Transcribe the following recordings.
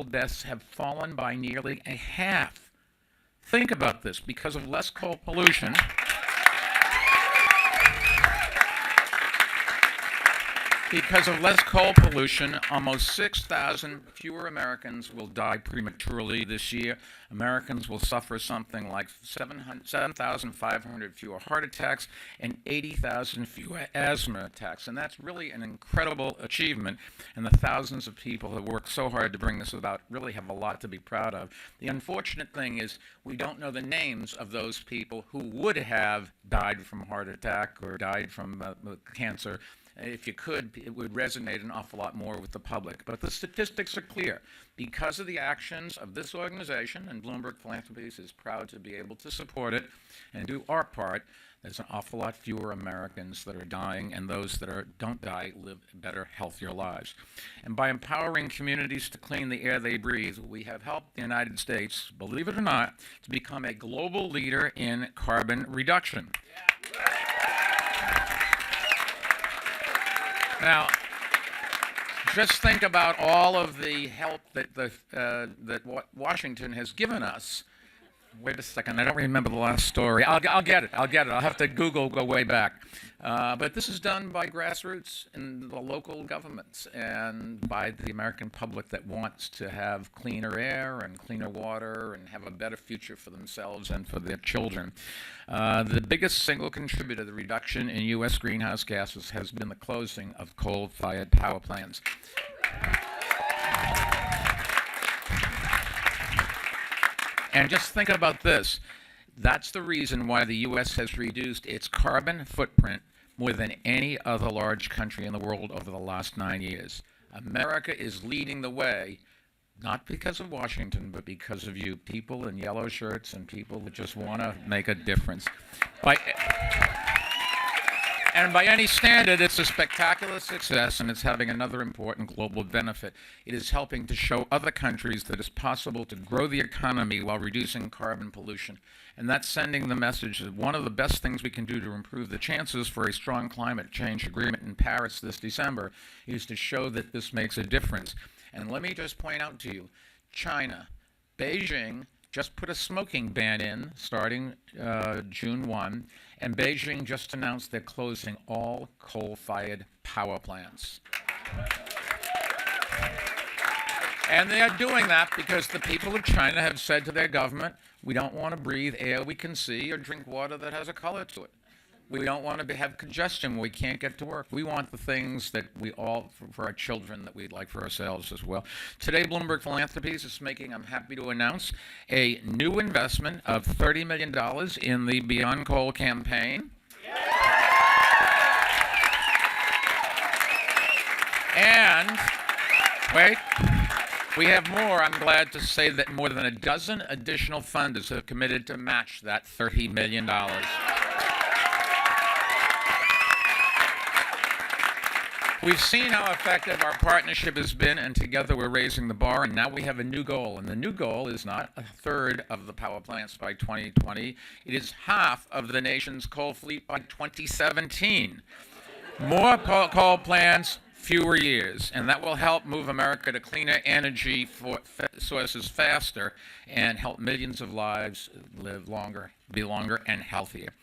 deaths have fallen by nearly a half. Think about this. Because of less coal pollution, almost 6,000 fewer Americans will die prematurely this year. Americans will suffer something like 7,500 fewer heart attacks and 80,000 fewer asthma attacks. And that's really an incredible achievement. And the thousands of people who worked so hard to bring this about really have a lot to be proud of. The unfortunate thing is we don't know the names of those people who would have died from a heart attack or died from cancer. If you could, it would resonate an awful lot more with the public. But the statistics are clear. Because of the actions of this organization, and Bloomberg Philanthropies is proud to be able to support it and do our part, there's an awful lot fewer Americans that are dying, and those that don't die live better, healthier lives. And by empowering communities to clean the air they breathe, we have helped the United States, believe it or not, to become a global leader in carbon reduction. Now, just think about all of the help that Washington has given us. Wait a second, I don't remember the last story. I'll get it. I'll have to go way back. But this is done by grassroots in the local governments and by the American public that wants to have cleaner air and cleaner water and have a better future for themselves and for their children. The biggest single contributor to the reduction in U.S. greenhouse gases has been the closing of coal-fired power plants. And just think about this. That's the reason why the U.S. has reduced its carbon footprint more than any other large country in the world over the last 9 years. America is leading the way, not because of Washington, but because of you, people in yellow shirts and people that just want to make a difference. And by any standard, it's a spectacular success, and it's having another important global benefit. It is helping to show other countries that it's possible to grow the economy while reducing carbon pollution. And that's sending the message that one of the best things we can do to improve the chances for a strong climate change agreement in Paris this December is to show that this makes a difference. And let me just point out to you, China, Beijing just put a smoking ban in starting June 1, and Beijing just announced they're closing all coal-fired power plants. And they are doing that because the people of China have said to their government, we don't want to breathe air we can see or drink water that has a color to it. We don't want to have congestion when we can't get to work. We want the things that we all, for our children, that we'd like for ourselves as well. Today, Bloomberg Philanthropies is making, I'm happy to announce, a new investment of $30 million in the Beyond Coal campaign. And, wait, we have more. I'm glad to say that more than a dozen additional funders have committed to match that $30 million. We've seen how effective our partnership has been, and together we're raising the bar, and now we have a new goal. And the new goal is not a third of the power plants by 2020. It is half of the nation's coal fleet by 2017. More coal plants, fewer years, and that will help move America to cleaner energy sources faster and help millions of lives live longer, be longer, and healthier.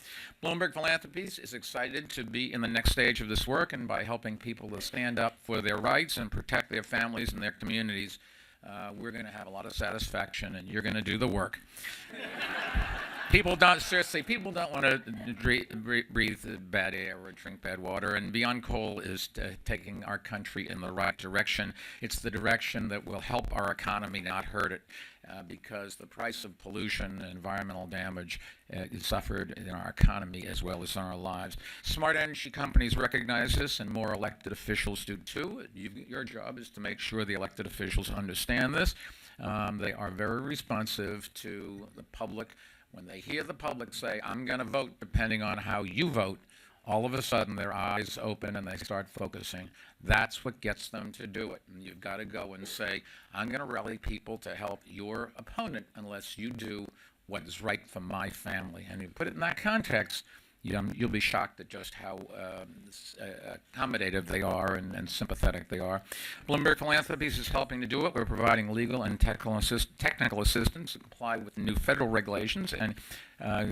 Bloomberg Philanthropies is excited to be in the next stage of this work, and by helping people to stand up for their rights and protect their families and their communities, we're going to have a lot of satisfaction, and you're going to do the work. People don't want to breathe bad air or drink bad water, and Beyond Coal is taking our country in the right direction. It's the direction that will help our economy, not hurt it, because the price of pollution and environmental damage is suffered in our economy as well as in our lives. Smart energy companies recognize this, and more elected officials do too. Your job is to make sure the elected officials understand this. They are very responsive to the public. When they hear the public say, I'm going to vote depending on how you vote, all of a sudden their eyes open and they start focusing. That's what gets them to do it. And you've got to go and say, I'm going to rally people to help your opponent unless you do what is right for my family. And you put it in that context, you'll be shocked at just how accommodative they are and sympathetic they are. Bloomberg Philanthropies is helping to do it. We're providing legal and technical assistance to comply with new federal regulations, and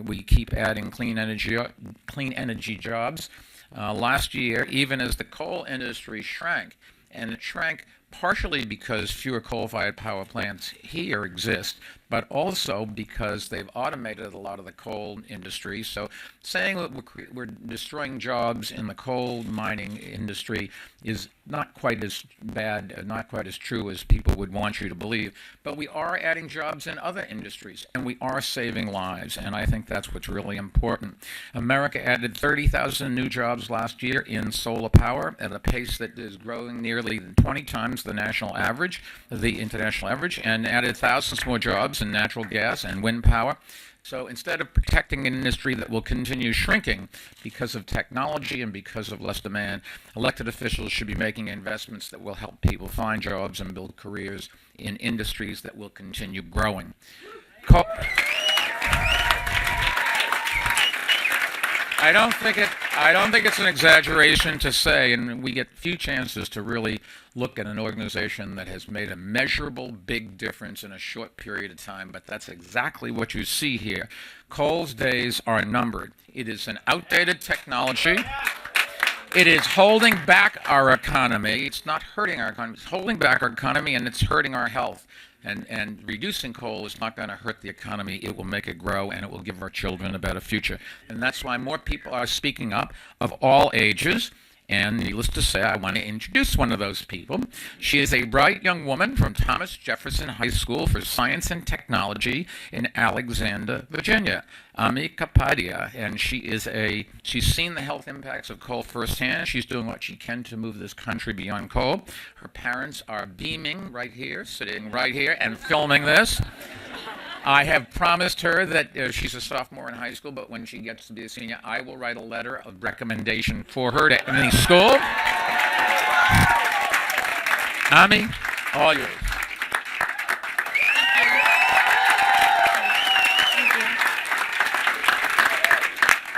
we keep adding clean energy jobs. Last year, even as the coal industry shrank, and it shrank partially because fewer coal-fired power plants here exist, but also because they've automated a lot of the coal industry. So saying that we're destroying jobs in the coal mining industry is not quite as bad, not quite as true as people would want you to believe. But we are adding jobs in other industries, and we are saving lives, and I think that's what's really important. America added 30,000 new jobs last year in solar power at a pace that is growing nearly 20 times the national average, the international average, and added thousands more jobs in natural gas and wind power. So instead of protecting an industry that will continue shrinking because of technology and because of less demand, elected officials should be making investments that will help people find jobs and build careers in industries that will continue growing. I don't think it's an exaggeration to say, and we get few chances to really look at an organization that has made a measurable big difference in a short period of time, but that's exactly what you see here. Coal's days are numbered. It is an outdated technology. It is holding back our economy. It's not hurting our economy. It's holding back our economy, and it's hurting our health. And reducing coal is not going to hurt the economy. It will make it grow, and it will give our children a better future. And that's why more people are speaking up of all ages. And needless to say, I want to introduce one of those people. She is a bright young woman from Thomas Jefferson High School for Science and Technology in Alexandria, Virginia, Ami Kapadia. And she's seen the health impacts of coal firsthand. She's doing what she can to move this country beyond coal. Her parents are beaming right here, sitting right here, and filming this. I have promised her that she's a sophomore in high school, but when she gets to be a senior, I will write a letter of recommendation for her to any school. Ami, all yours.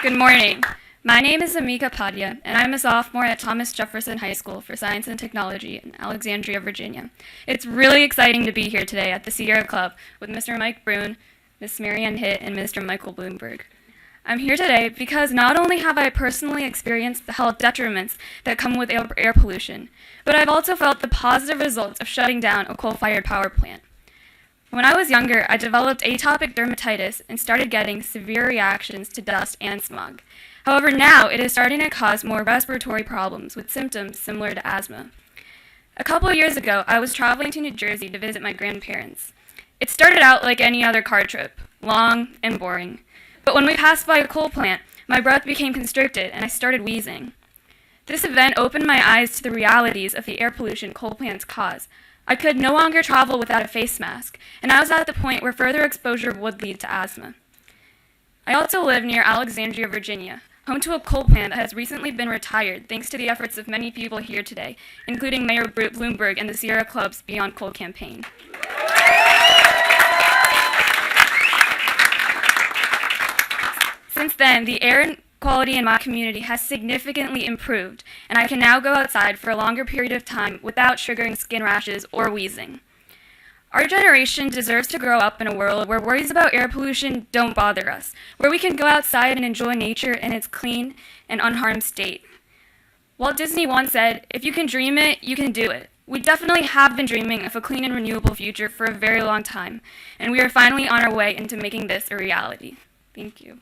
Good morning. My name is Amika Padya, and I'm a sophomore at Thomas Jefferson High School for Science and Technology in Alexandria, Virginia. It's really exciting to be here today at the Sierra Club with Mr. Mike Broon, Ms. Marianne Hitt, and Mr. Michael Bloomberg. I'm here today because not only have I personally experienced the health detriments that come with air pollution, but I've also felt the positive results of shutting down a coal-fired power plant. When I was younger, I developed atopic dermatitis and started getting severe reactions to dust and smog. However, now it is starting to cause more respiratory problems with symptoms similar to asthma. A couple of years ago, I was traveling to New Jersey to visit my grandparents. It started out like any other car trip, long and boring. But when we passed by a coal plant, my breath became constricted and I started wheezing. This event opened my eyes to the realities of the air pollution coal plants cause. I could no longer travel without a face mask, and I was at the point where further exposure would lead to asthma. I also live near Alexandria, Virginia, home to a coal plant that has recently been retired thanks to the efforts of many people here today, including Mayor Bloomberg and the Sierra Club's Beyond Coal campaign. Since then, the air quality in my community has significantly improved, and I can now go outside for a longer period of time without triggering skin rashes or wheezing. Our generation deserves to grow up in a world where worries about air pollution don't bother us, where we can go outside and enjoy nature in its clean and unharmed state. Walt Disney once said, "If you can dream it, you can do it." We definitely have been dreaming of a clean and renewable future for a very long time, and we are finally on our way into making this a reality. Thank you.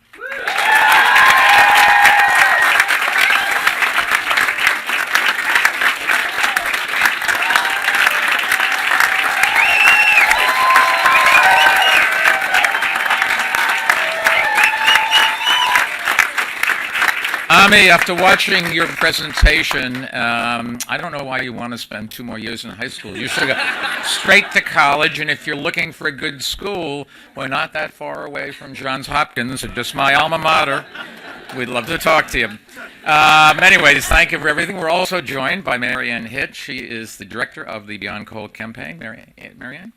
Ami, after watching your presentation, I don't know why you want to spend 2 more years in high school. You should go straight to college, and if you're looking for a good school, we're not that far away from Johns Hopkins, just my alma mater. We'd love to talk to you. Anyways, thank you for everything. We're also joined by Marianne Hitt. She is the director of the Beyond Coal campaign. Marianne?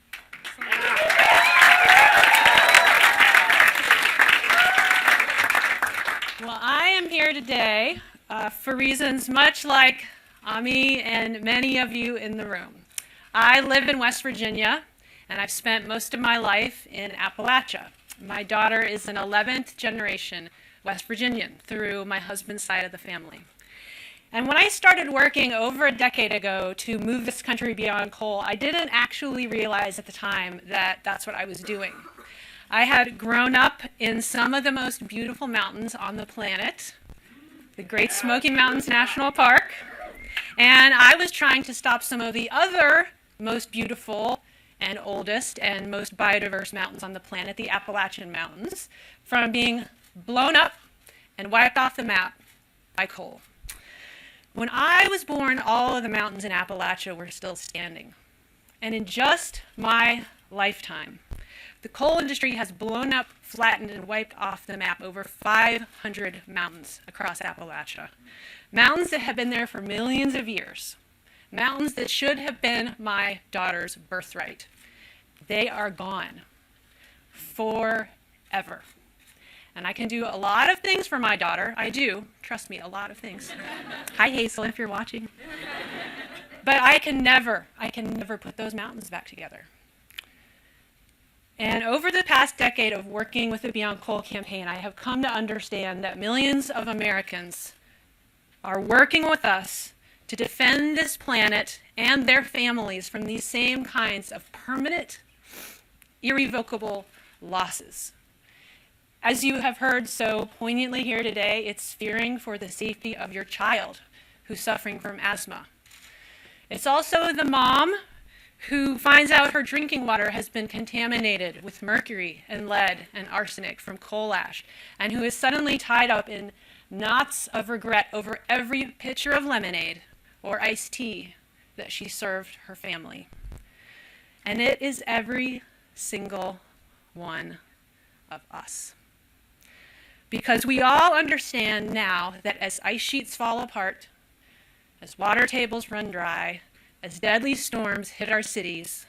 Well, I here today for reasons much like Ami and many of you in the room. I live in West Virginia, and I've spent most of my life in Appalachia. My daughter is an 11th generation West Virginian through my husband's side of the family. And when I started working over a decade ago to move this country beyond coal, I didn't actually realize at the time that that's what I was doing. I had grown up in some of the most beautiful mountains on the planet, the Great Smoky Mountains National Park, and I was trying to stop some of the other most beautiful and oldest and most biodiverse mountains on the planet, the Appalachian Mountains, from being blown up and wiped off the map by coal. When I was born, all of the mountains in Appalachia were still standing. And in just my lifetime, the coal industry has blown up, flattened, and wiped off the map over 500 mountains across Appalachia. Mountains that have been there for millions of years. Mountains that should have been my daughter's birthright. They are gone forever. And I can do a lot of things for my daughter. I do. Trust me, a lot of things. Hi, Hazel, if you're watching. But I can never put those mountains back together. And over the past decade of working with the Beyond Coal campaign, I have come to understand that millions of Americans are working with us to defend this planet and their families from these same kinds of permanent, irrevocable losses. As you have heard so poignantly here today, it's fearing for the safety of your child who's suffering from asthma. It's also the mom who finds out her drinking water has been contaminated with mercury and lead and arsenic from coal ash, and who is suddenly tied up in knots of regret over every pitcher of lemonade or iced tea that she served her family. And it is every single one of us. Because we all understand now that as ice sheets fall apart, as water tables run dry, as deadly storms hit our cities,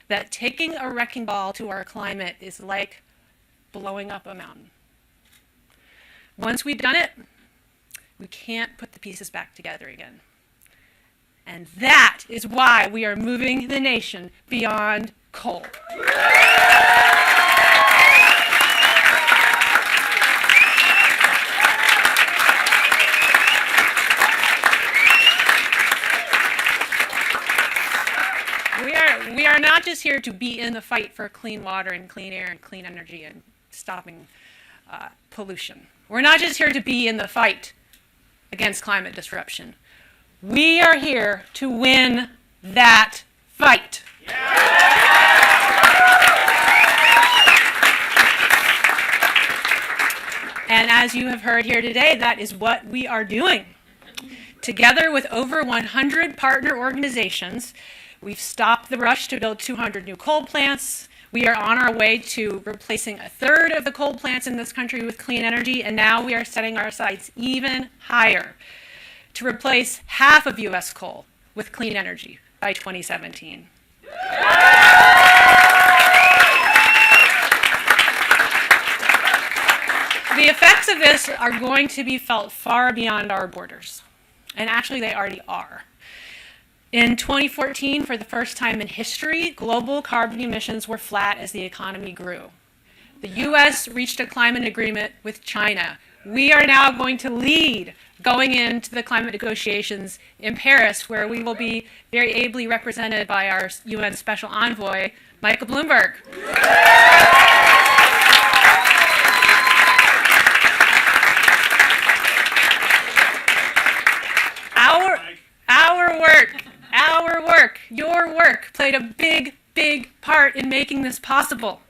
that taking a wrecking ball to our climate is like blowing up a mountain. Once we've done it, we can't put the pieces back together again. And that is why we are moving the nation beyond coal. We are not just here to be in the fight for clean water and clean air and clean energy and stopping pollution. We're not just here to be in the fight against climate disruption. We are here to win that fight. And as you have heard here today, that is what we are doing. Together with over 100 partner organizations, we've stopped the rush to build 200 new coal plants. We are on our way to replacing a third of the coal plants in this country with clean energy, and now we are setting our sights even higher to replace half of U.S. coal with clean energy by 2017. The effects of this are going to be felt far beyond our borders, and actually they already are. In 2014, for the first time in history, global carbon emissions were flat as the economy grew. The U.S. reached a climate agreement with China. We are now going to lead going into the climate negotiations in Paris, where we will be very ably represented by our UN Special Envoy, Mike Bloomberg. Our work, your work, played a big, big part in making this possible.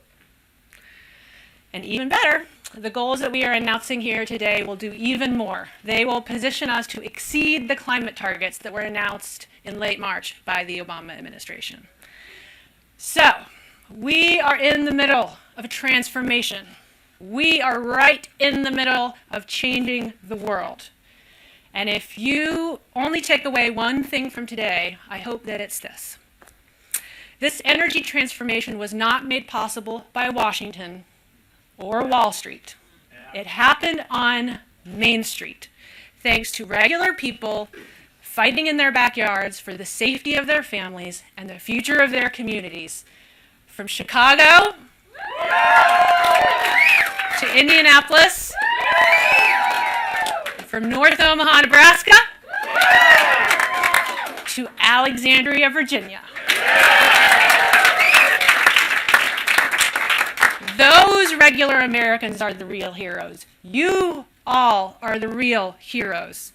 And even better, the goals that we are announcing here today will do even more. They will position us to exceed the climate targets that were announced in late March by the Obama administration. So, we are in the middle of a transformation. We are right in the middle of changing the world. And if you only take away one thing from today, I hope that it's this. This energy transformation was not made possible by Washington or Wall Street. It happened on Main Street, thanks to regular people fighting in their backyards for the safety of their families and the future of their communities. From Chicago to Indianapolis, from North Omaha, Nebraska to Alexandria, Virginia. Those regular Americans are the real heroes. You all are the real heroes.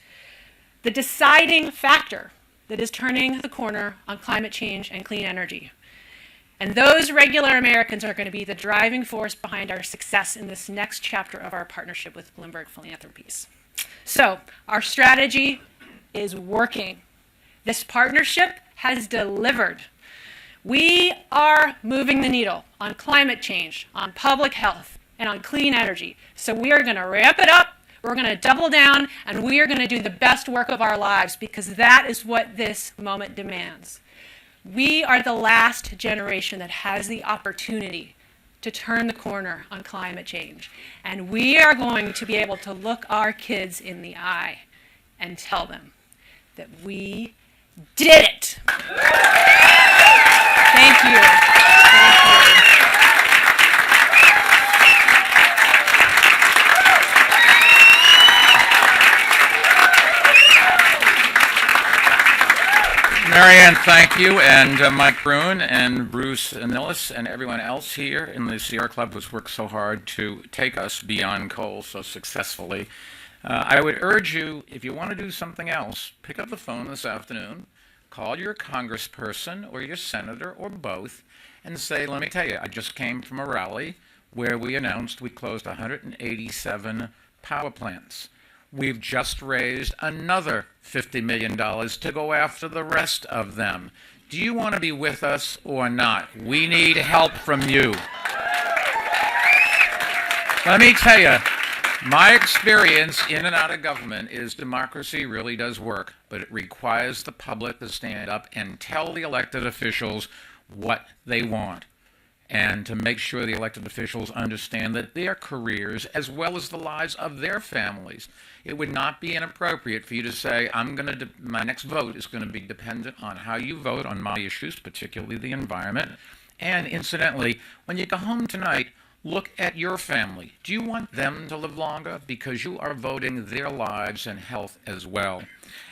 The deciding factor that is turning the corner on climate change and clean energy. And those regular Americans are going to be the driving force behind our success in this next chapter of our partnership with Bloomberg Philanthropies. So, our strategy is working. This partnership has delivered. We are moving the needle on climate change, on public health, and on clean energy. So we are going to ramp it up, we're going to double down, and we are going to do the best work of our lives because that is what this moment demands. We are the last generation that has the opportunity to turn the corner on climate change. And we are going to be able to look our kids in the eye and tell them that we did it. Thank you. Marianne, thank you, and Mike Bruin and Bruce Anillis and everyone else here in the Sierra Club who's worked so hard to take us beyond coal so successfully. I would urge you, if you want to do something else, pick up the phone this afternoon, call your congressperson or your senator or both, and say, let me tell you, I just came from a rally where we announced we closed 187 power plants. We've just raised another $50 million to go after the rest of them. Do you want to be with us or not? We need help from you. Let me tell you, my experience in and out of government is democracy really does work, but it requires the public to stand up and tell the elected officials what they want, and to make sure the elected officials understand that their careers, as well as the lives of their families, it would not be inappropriate for you to say, my next vote is going to be dependent on how you vote on my issues, particularly the environment. And incidentally, when you go home tonight, look at your family. Do you want them to live longer? Because you are voting their lives and health as well.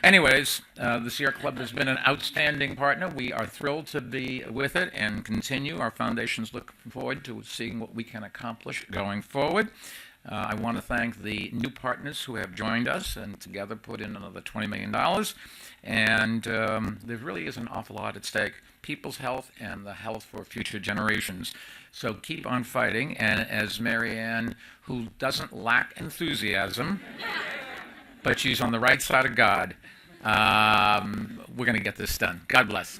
Anyways, the Sierra Club has been an outstanding partner. We are thrilled to be with it and continue. Our foundation's looking forward to seeing what we can accomplish going forward. I want to thank the new partners who have joined us and together put in another $20 million. And there really is an awful lot at stake. People's health and the health for future generations. So keep on fighting. And as Marianne, who doesn't lack enthusiasm, but she's on the right side of God, we're going to get this done. God bless.